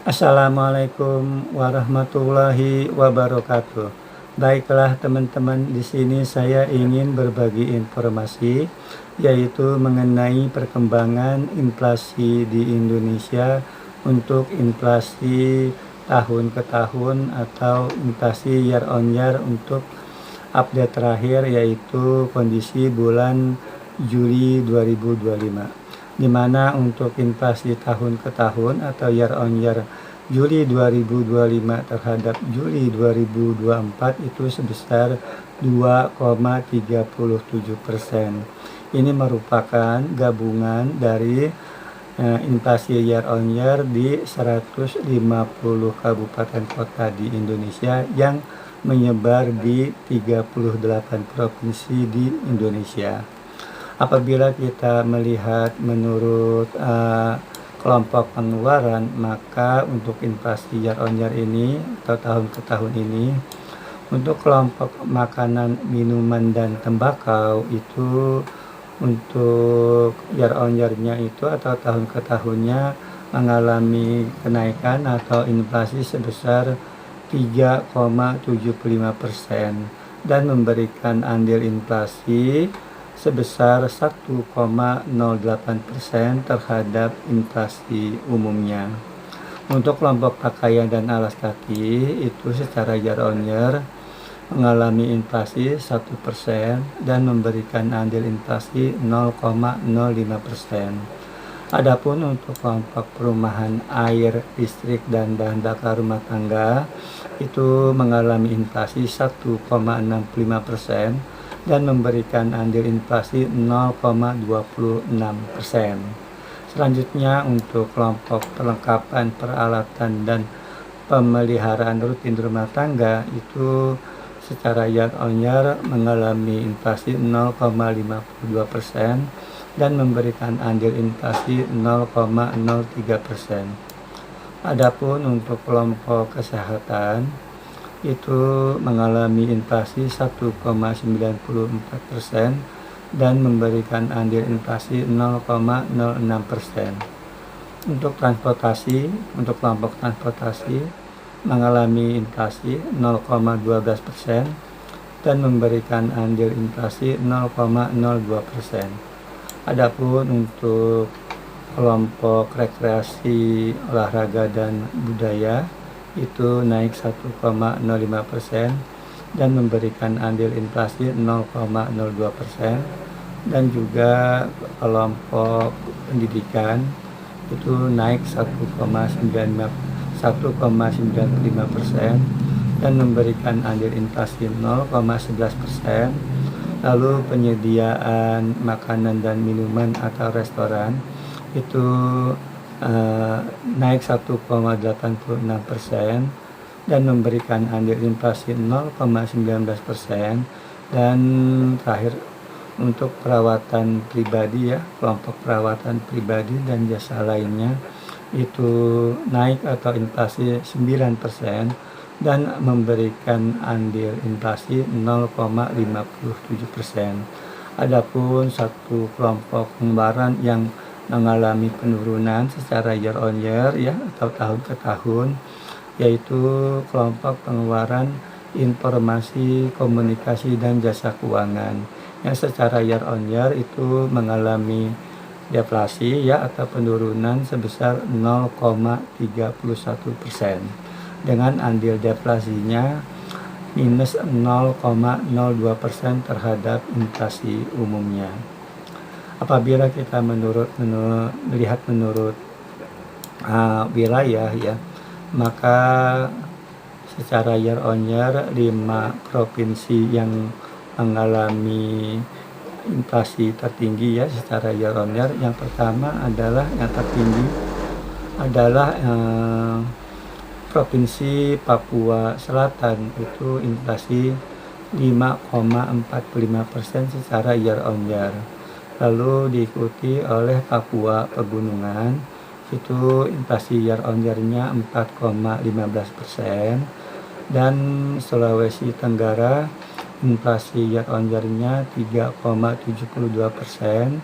Assalamualaikum warahmatullahi wabarakatuh. Baiklah teman-teman, di sini saya ingin berbagi informasi yaitu mengenai perkembangan inflasi di Indonesia untuk inflasi tahun ke tahun atau inflasi year on year untuk update terakhir yaitu kondisi bulan Juli 2025. Di mana untuk inflasi tahun ke tahun atau year on year Juli 2025 terhadap Juli 2024 itu sebesar 2,37%. Ini merupakan gabungan dari inflasi year on year di 150 kabupaten kota di Indonesia yang menyebar di 38 provinsi di Indonesia. Apabila kita melihat menurut kelompok pengeluaran, maka untuk inflasi year on year ini atau tahun ke tahun ini, untuk kelompok makanan, minuman, dan tembakau itu untuk year on year-nya itu atau tahun ke tahunnya mengalami kenaikan atau inflasi sebesar 3,75% dan memberikan andil inflasi sebesar 1,08% terhadap inflasi umumnya. Untuk kelompok pakaian dan alas kaki itu secara year on year mengalami inflasi 1% dan memberikan andil inflasi 0,05%. Adapun untuk kelompok perumahan, air, listrik, dan bahan bakar rumah tangga itu mengalami inflasi 1,65% dan memberikan andil inflasi 0,26%. Selanjutnya untuk kelompok perlengkapan peralatan dan pemeliharaan rutin rumah tangga itu secara year on year mengalami inflasi 0,52% dan memberikan andil inflasi 0,03%. Adapun untuk kelompok kesehatan itu mengalami inflasi 1,94% dan memberikan andil inflasi 0,06%. Untuk kelompok transportasi mengalami inflasi 0,12% dan memberikan andil inflasi 0,02%. Adapun untuk kelompok rekreasi, olahraga, dan budaya itu naik 1,05% dan memberikan andil inflasi 0,02%. Dan juga kelompok pendidikan itu naik 1,95% dan memberikan andil inflasi 0,11%. Lalu penyediaan makanan dan minuman atau restoran itu naik 1,86% dan memberikan andil inflasi 0,19%. Dan terakhir untuk perawatan pribadi ya, kelompok perawatan pribadi dan jasa lainnya itu naik atau inflasi 9% dan memberikan andil inflasi 0,57%. Adapun satu kelompok pengeluaran yang mengalami penurunan secara year on year ya atau tahun ke tahun yaitu kelompok pengeluaran informasi, komunikasi, dan jasa keuangan yang secara year on year itu mengalami deflasi ya atau penurunan sebesar 0,31% dengan andil deflasinya minus 0,02% terhadap inflasi umumnya. Apabila kita melihat menurut wilayah ya, maka secara year on year 5 provinsi yang mengalami inflasi tertinggi ya secara year on year. Yang pertama adalah yang tertinggi adalah Provinsi Papua Selatan, itu inflasi 5,45% secara year on year. Lalu diikuti oleh Papua Pegunungan, itu inflasi year on year-nya 4,15%. Dan Sulawesi Tenggara inflasi year on year-nya 3,72%.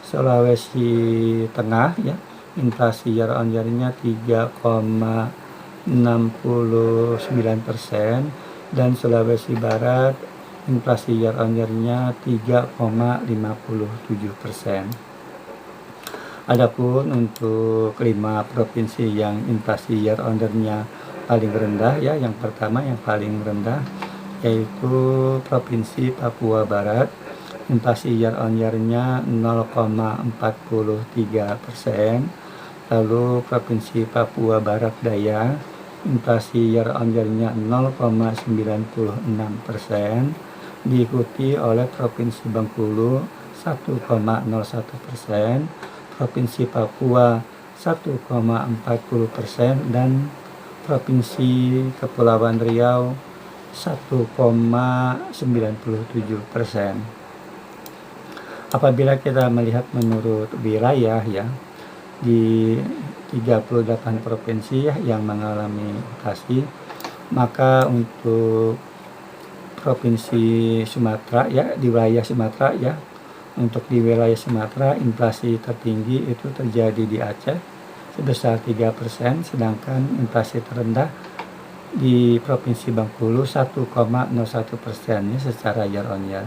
Sulawesi Tengah ya inflasi year on year-nya 3,69%, dan Sulawesi Barat inflasi year on year-nya 3,57%. Adapun untuk 5 provinsi yang inflasi year on year-nya paling rendah, ya, yang pertama yang paling rendah yaitu Provinsi Papua Barat, inflasi year on year-nya 0,43%. Lalu Provinsi Papua Barat Daya, inflasi year on year-nya 0,96%, diikuti oleh Provinsi Bengkulu 1,01%, Provinsi Papua 1,40%, dan Provinsi Kepulauan Riau 1,97%. Apabila kita melihat menurut wilayah, ya, di 38 provinsi yang mengalami inflasi, maka untuk Provinsi Sumatera, ya, di wilayah Sumatera, ya, untuk di wilayah Sumatera inflasi tertinggi itu terjadi di Aceh sebesar 3%, sedangkan inflasi terendah di Provinsi Bengkulu 1,01% secara year on year.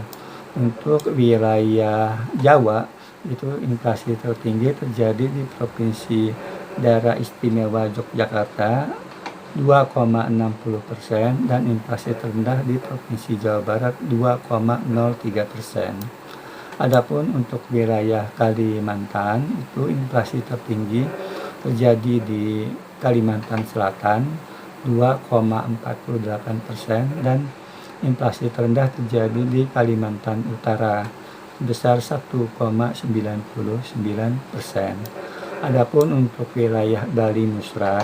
Untuk wilayah Jawa itu inflasi tertinggi terjadi di Provinsi Daerah Istimewa Yogyakarta 2,60%, dan inflasi terendah di Provinsi Jawa Barat 2,03%. Adapun untuk wilayah Kalimantan itu inflasi tertinggi terjadi di Kalimantan Selatan 2,48%, dan inflasi terendah terjadi di Kalimantan Utara sebesar 1,99%. Adapun untuk wilayah Bali Musra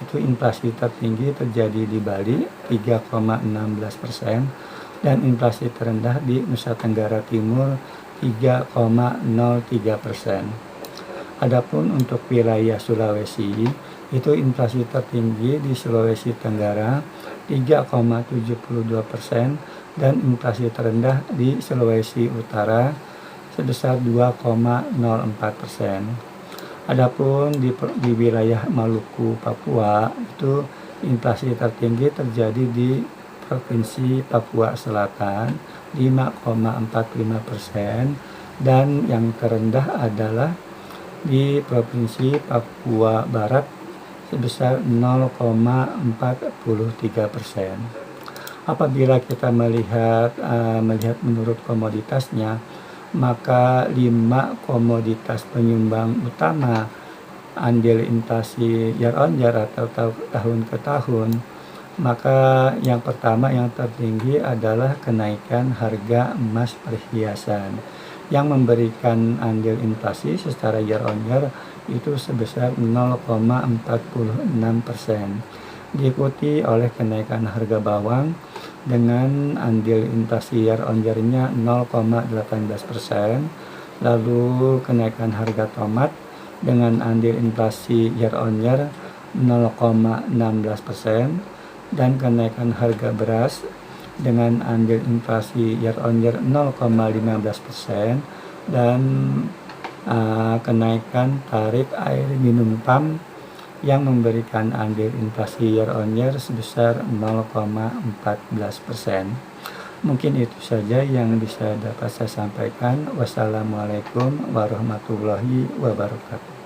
itu inflasi tertinggi terjadi di Bali 3,16%, dan inflasi terendah di Nusa Tenggara Timur 3,03%. Adapun untuk wilayah Sulawesi itu inflasi tertinggi di Sulawesi Tenggara 3,72%, dan inflasi terendah di Sulawesi Utara sebesar 2,04%. Adapun di wilayah Maluku Papua itu inflasi tertinggi terjadi di Provinsi Papua Selatan 5,45%, dan yang terendah adalah di Provinsi Papua Barat sebesar 0,43%. Apabila kita melihat menurut komoditasnya, maka 5 komoditas penyumbang utama andil inflasi year on year atau tahun ke tahun, maka yang pertama yang tertinggi adalah kenaikan harga emas perhiasan yang memberikan andil inflasi secara year on year itu sebesar 0,46%, diikuti oleh kenaikan harga bawang dengan andil inflasi year on year-nya 0,18%, lalu kenaikan harga tomat dengan andil inflasi year on year 0,16%, dan kenaikan harga beras dengan andil inflasi year on year 0,15%, dan kenaikan tarif air minum PAM yang memberikan andil inflasi year on year sebesar 0,14%. Mungkin itu saja yang bisa dapat saya sampaikan. Wassalamualaikum warahmatullahi wabarakatuh.